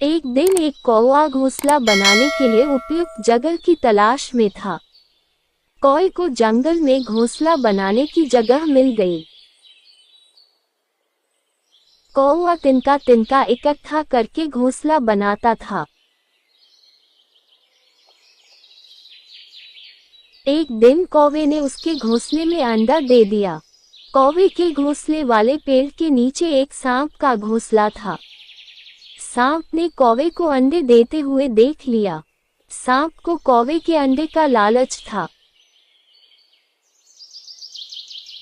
एक दिन एक कौवा घोंसला बनाने के लिए उपयुक्त जगह की तलाश में था। कौवे को जंगल में घोंसला बनाने की जगह मिल गई। कौवा तिनका तिनका इकट्ठा करके घोंसला बनाता था। एक दिन कौवे ने उसके घोंसले में अंडा दे दिया। कौवे के घोंसले वाले पेड़ के नीचे एक सांप का घोंसला था। सांप ने कौवे को अंडे देते हुए देख लिया। सांप को कौवे के अंडे का लालच था।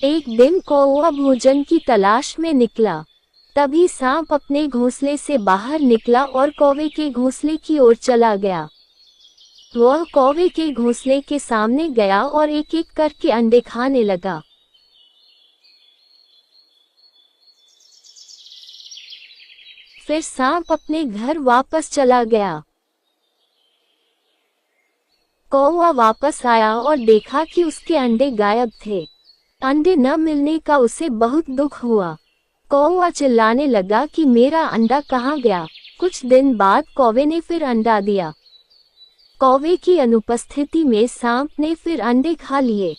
एक दिन कौवा भोजन की तलाश में निकला। तभी सांप अपने घोंसले से बाहर निकला और कौवे के घोंसले की ओर चला गया। वह कौवे के घोंसले के सामने गया और एक एक करके अंडे खाने लगा। फिर सांप अपने घर वापस चला गया। कौवा वापस आया और देखा कि उसके अंडे गायब थे। अंडे न मिलने का उसे बहुत दुख हुआ। कौवा चिल्लाने लगा कि मेरा अंडा कहाँ गया। कुछ दिन बाद कौवे ने फिर अंडा दिया। कौवे की अनुपस्थिति में सांप ने फिर अंडे खा लिए।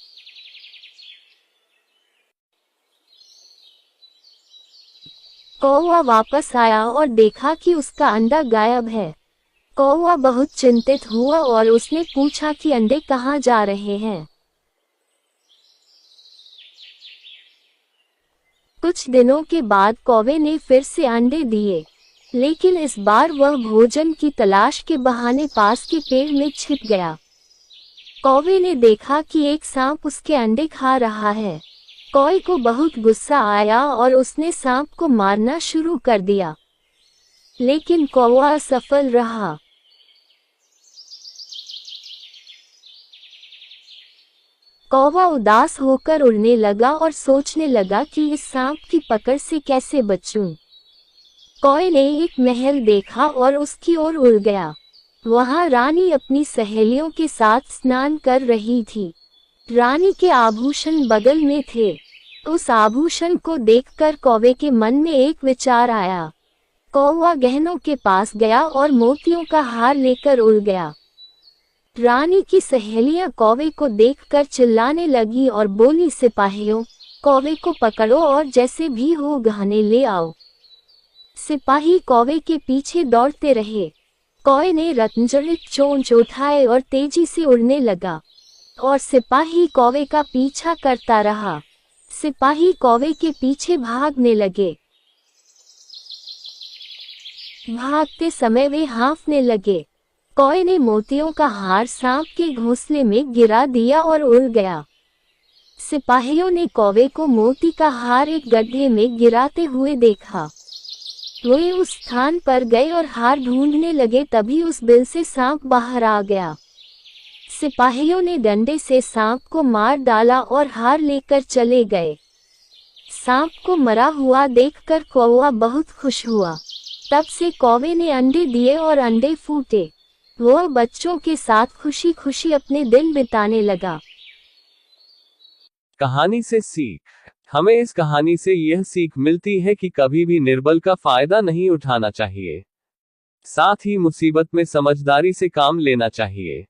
कौवा वापस आया और देखा कि उसका अंडा गायब है। कौवा बहुत चिंतित हुआ और उसने पूछा कि अंडे कहाँ जा रहे हैं। कुछ दिनों के बाद कौवे ने फिर से अंडे दिए, लेकिन इस बार वह भोजन की तलाश के बहाने पास के पेड़ में छिप गया। कौवे ने देखा कि एक सांप उसके अंडे खा रहा है। कौवे को बहुत गुस्सा आया और उसने सांप को मारना शुरू कर दिया, लेकिन कौवा असफल रहा। कौवा उदास होकर उड़ने लगा और सोचने लगा कि इस सांप की पकड़ से कैसे बचूं। कौवे ने एक महल देखा और उसकी ओर उड़ गया। वहां रानी अपनी सहेलियों के साथ स्नान कर रही थी। रानी के आभूषण बगल में थे। उस आभूषण को देखकर कौवे के मन में एक विचार आया। कौवा गहनों के पास गया और मोतियों का हार लेकर उड़ गया। रानी की सहेलियां कौवे को देखकर चिल्लाने लगी और बोली, सिपाहियों, कौवे को पकड़ो और जैसे भी हो गहने ले आओ। सिपाही कौवे के पीछे दौड़ते रहे। कौवे ने रत्नजड़ित चोंच उठाए और तेजी से उड़ने लगा, और सिपाही कौवे का पीछा करता रहा। सिपाही कौवे के पीछे भागने लगे। भागते समय वे हाँफने लगे। कौवे ने मोतियों का हार सांप के घोंसले में गिरा दिया और उड़ गया। सिपाहियों ने कौवे को मोती का हार एक गड्ढे में गिराते हुए देखा। वे उस स्थान पर गए और हार ढूंढने लगे। तभी उस बिल से सांप बाहर आ गया। सिपाहियों ने डंडे से सांप को मार डाला और हार लेकर चले गए। सांप को मरा हुआ देखकर कौवा बहुत खुश हुआ। तब से कौवे ने अंडे दिए और अंडे फूटे। वह बच्चों के साथ खुशी खुशी अपने दिन बिताने लगा। कहानी से सीख। हमें इस कहानी से यह सीख मिलती है कि कभी भी निर्बल का फायदा नहीं उठाना चाहिए। साथ ही मुसीबत में समझदारी से काम लेना चाहिए।